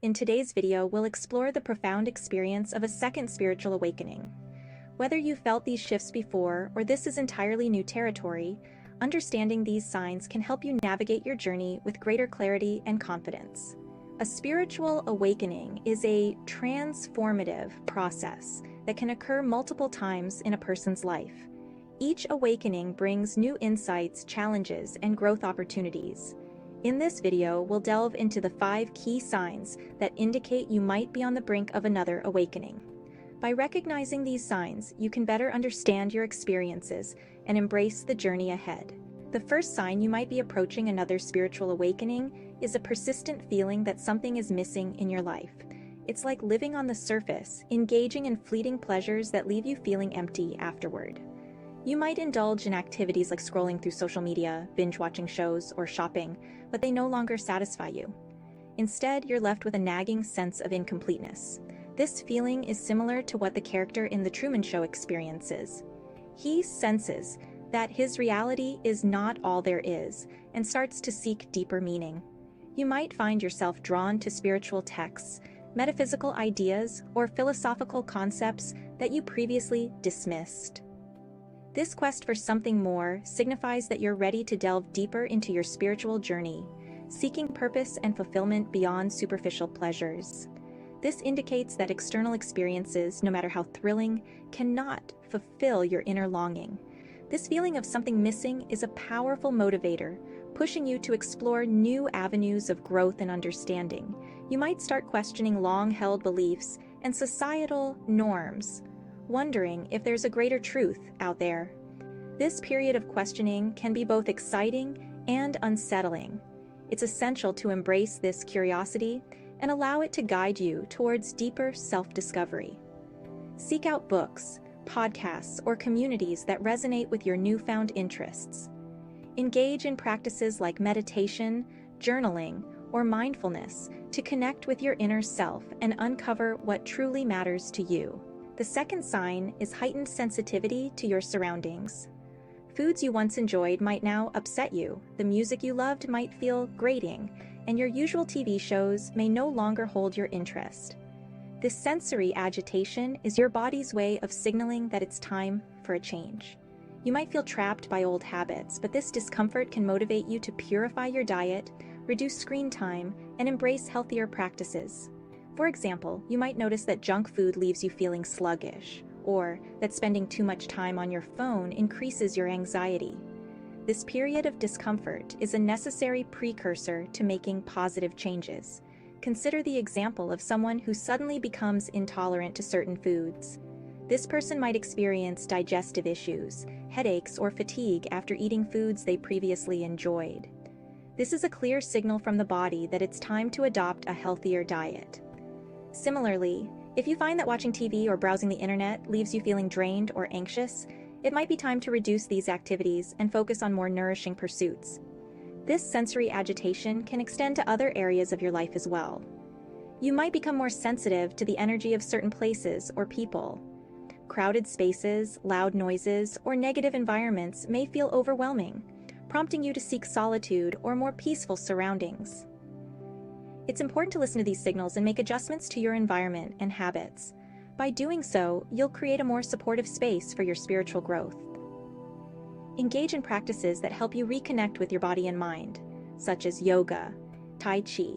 In today's video, we'll explore the profound experience of a second spiritual awakening. Whether you felt these shifts before or this is entirely new territory, understanding these signs can help you navigate your journey with greater clarity and confidence. A spiritual awakening is a transformative process that can occur multiple times in a person's life. Each awakening brings new insights, challenges, and growth opportunities. In this video, we'll delve into the 5 key signs that indicate you might be on the brink of another awakening. By recognizing these signs, you can better understand your experiences and embrace the journey ahead. The first sign you might be approaching another spiritual awakening is a persistent feeling that something is missing in your life. It's like living on the surface, engaging in fleeting pleasures that leave you feeling empty afterward. You might indulge in activities like scrolling through social media, binge-watching shows, or shopping, but they no longer satisfy you. Instead, you're left with a nagging sense of incompleteness. This feeling is similar to what the character in The Truman Show experiences. He senses that his reality is not all there is and starts to seek deeper meaning. You might find yourself drawn to spiritual texts, metaphysical ideas, or philosophical concepts that you previously dismissed. This quest for something more signifies that you're ready to delve deeper into your spiritual journey, seeking purpose and fulfillment beyond superficial pleasures. This indicates that external experiences, no matter how thrilling, cannot fulfill your inner longing. This feeling of something missing is a powerful motivator, pushing you to explore new avenues of growth and understanding. You might start questioning long-held beliefs and societal norms, wondering if there's a greater truth out there. This period of questioning can be both exciting and unsettling. It's essential to embrace this curiosity and allow it to guide you towards deeper self-discovery. Seek out books, podcasts, or communities that resonate with your newfound interests. Engage in practices like meditation, journaling, or mindfulness to connect with your inner self and uncover what truly matters to you. The second sign is heightened sensitivity to your surroundings. Foods you once enjoyed might now upset you, the music you loved might feel grating, and your usual TV shows may no longer hold your interest. This sensory agitation is your body's way of signaling that it's time for a change. You might feel trapped by old habits, but this discomfort can motivate you to purify your diet, reduce screen time, and embrace healthier practices. For example, you might notice that junk food leaves you feeling sluggish, or that spending too much time on your phone increases your anxiety. This period of discomfort is a necessary precursor to making positive changes. Consider the example of someone who suddenly becomes intolerant to certain foods. This person might experience digestive issues, headaches, or fatigue after eating foods they previously enjoyed. This is a clear signal from the body that it's time to adopt a healthier diet. Similarly, if you find that watching TV or browsing the internet leaves you feeling drained or anxious, it might be time to reduce these activities and focus on more nourishing pursuits. This sensory agitation can extend to other areas of your life as well. You might become more sensitive to the energy of certain places or people. Crowded spaces, loud noises, or negative environments may feel overwhelming, prompting you to seek solitude or more peaceful surroundings. It's important to listen to these signals and make adjustments to your environment and habits. By doing so, you'll create a more supportive space for your spiritual growth. Engage in practices that help you reconnect with your body and mind, such as yoga, tai chi,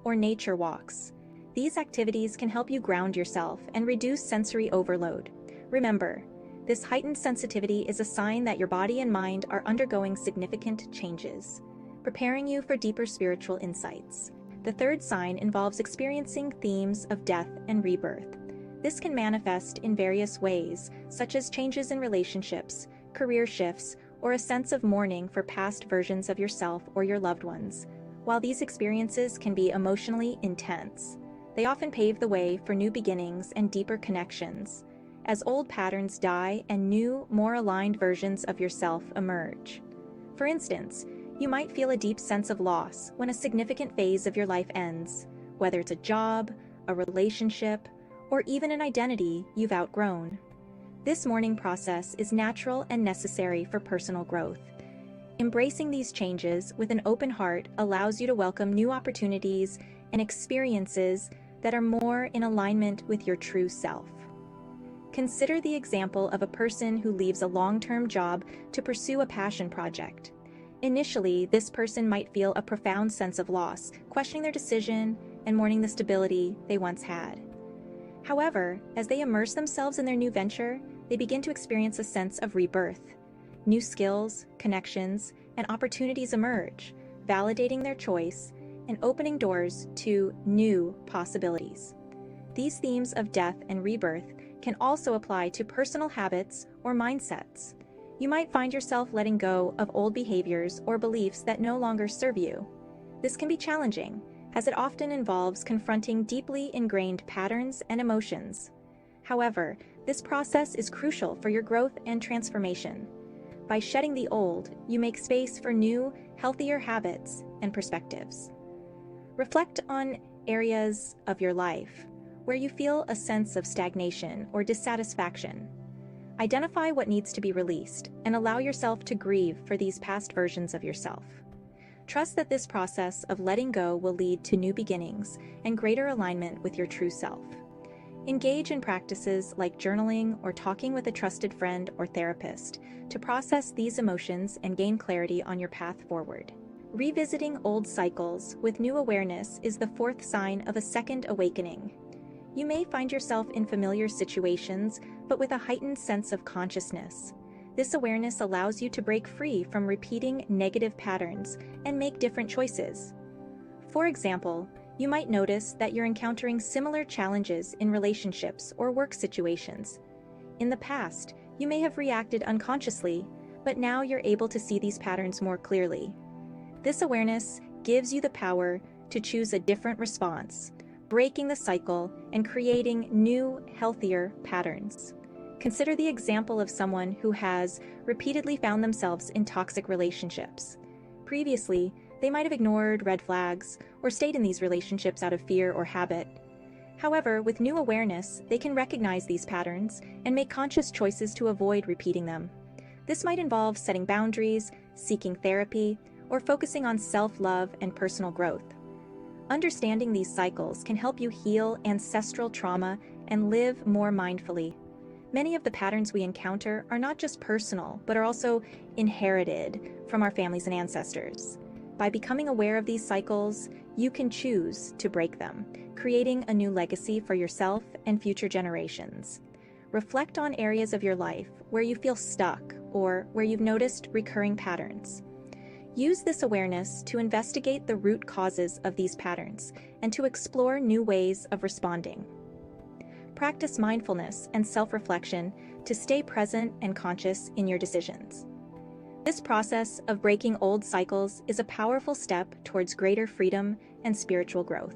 or nature walks. These activities can help you ground yourself and reduce sensory overload. Remember, this heightened sensitivity is a sign that your body and mind are undergoing significant changes, preparing you for deeper spiritual insights. The third sign involves experiencing themes of death and rebirth. This can manifest in various ways, such as changes in relationships, career shifts, or a sense of mourning for past versions of yourself or your loved ones. While these experiences can be emotionally intense, they often pave the way for new beginnings and deeper connections, as old patterns die and new, more aligned versions of yourself emerge. For instance, you might feel a deep sense of loss when a significant phase of your life ends, whether it's a job, a relationship, or even an identity you've outgrown. This mourning process is natural and necessary for personal growth. Embracing these changes with an open heart allows you to welcome new opportunities and experiences that are more in alignment with your true self. Consider the example of a person who leaves a long-term job to pursue a passion project. Initially, this person might feel a profound sense of loss, questioning their decision and mourning the stability they once had. However, as they immerse themselves in their new venture, they begin to experience a sense of rebirth. New skills, connections, and opportunities emerge, validating their choice and opening doors to new possibilities. These themes of death and rebirth can also apply to personal habits or mindsets. You might find yourself letting go of old behaviors or beliefs that no longer serve you. This can be challenging, as it often involves confronting deeply ingrained patterns and emotions. However, this process is crucial for your growth and transformation. By shedding the old, you make space for new, healthier habits and perspectives. Reflect on areas of your life where you feel a sense of stagnation or dissatisfaction. Identify what needs to be released and allow yourself to grieve for these past versions of yourself. Trust that this process of letting go will lead to new beginnings and greater alignment with your true self. Engage in practices like journaling or talking with a trusted friend or therapist to process these emotions and gain clarity on your path forward. Revisiting old cycles with new awareness is the fourth sign of a second awakening. You may find yourself in familiar situations, but with a heightened sense of consciousness. This awareness allows you to break free from repeating negative patterns and make different choices. For example, you might notice that you're encountering similar challenges in relationships or work situations. In the past, you may have reacted unconsciously, but now you're able to see these patterns more clearly. This awareness gives you the power to choose a different response, breaking the cycle and creating new, healthier patterns. Consider the example of someone who has repeatedly found themselves in toxic relationships. Previously, they might have ignored red flags or stayed in these relationships out of fear or habit. However, with new awareness, they can recognize these patterns and make conscious choices to avoid repeating them. This might involve setting boundaries, seeking therapy, or focusing on self-love and personal growth. Understanding these cycles can help you heal ancestral trauma and live more mindfully. Many of the patterns we encounter are not just personal, but are also inherited from our families and ancestors. By becoming aware of these cycles, you can choose to break them, creating a new legacy for yourself and future generations. Reflect on areas of your life where you feel stuck or where you've noticed recurring patterns. Use this awareness to investigate the root causes of these patterns and to explore new ways of responding. Practice mindfulness and self-reflection to stay present and conscious in your decisions. This process of breaking old cycles is a powerful step towards greater freedom and spiritual growth.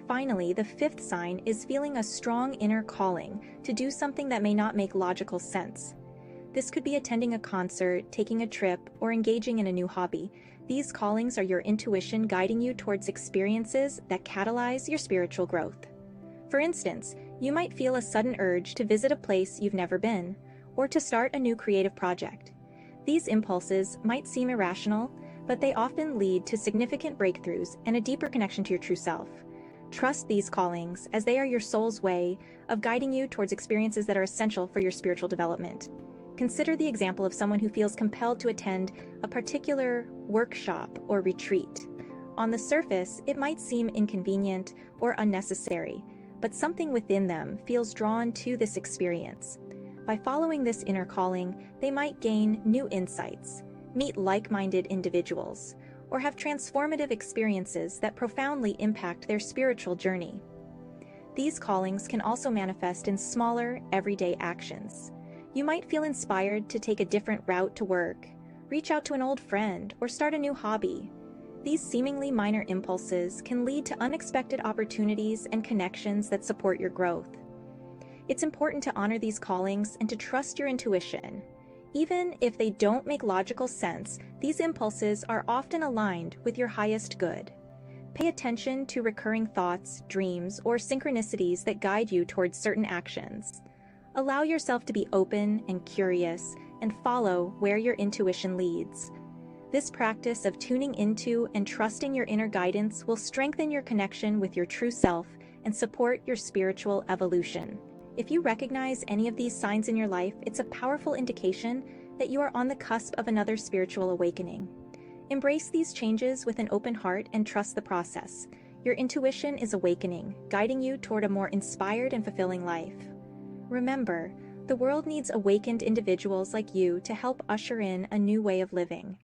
Finally, the fifth sign is feeling a strong inner calling to do something that may not make logical sense. This could be attending a concert, taking a trip, or engaging in a new hobby. These callings are your intuition guiding you towards experiences that catalyze your spiritual growth. For instance, you might feel a sudden urge to visit a place you've never been, or to start a new creative project. These impulses might seem irrational, but they often lead to significant breakthroughs and a deeper connection to your true self. Trust these callings, as they are your soul's way of guiding you towards experiences that are essential for your spiritual development. Consider the example of someone who feels compelled to attend a particular workshop or retreat. On the surface, it might seem inconvenient or unnecessary, but something within them feels drawn to this experience. By following this inner calling, they might gain new insights, meet like-minded individuals, or have transformative experiences that profoundly impact their spiritual journey. These callings can also manifest in smaller, everyday actions. You might feel inspired to take a different route to work, reach out to an old friend, or start a new hobby. These seemingly minor impulses can lead to unexpected opportunities and connections that support your growth. It's important to honor these callings and to trust your intuition. Even if they don't make logical sense, these impulses are often aligned with your highest good. Pay attention to recurring thoughts, dreams, or synchronicities that guide you towards certain actions. Allow yourself to be open and curious and follow where your intuition leads. This practice of tuning into and trusting your inner guidance will strengthen your connection with your true self and support your spiritual evolution. If you recognize any of these signs in your life, it's a powerful indication that you are on the cusp of another spiritual awakening. Embrace these changes with an open heart and trust the process. Your intuition is awakening, guiding you toward a more inspired and fulfilling life. Remember, the world needs awakened individuals like you to help usher in a new way of living.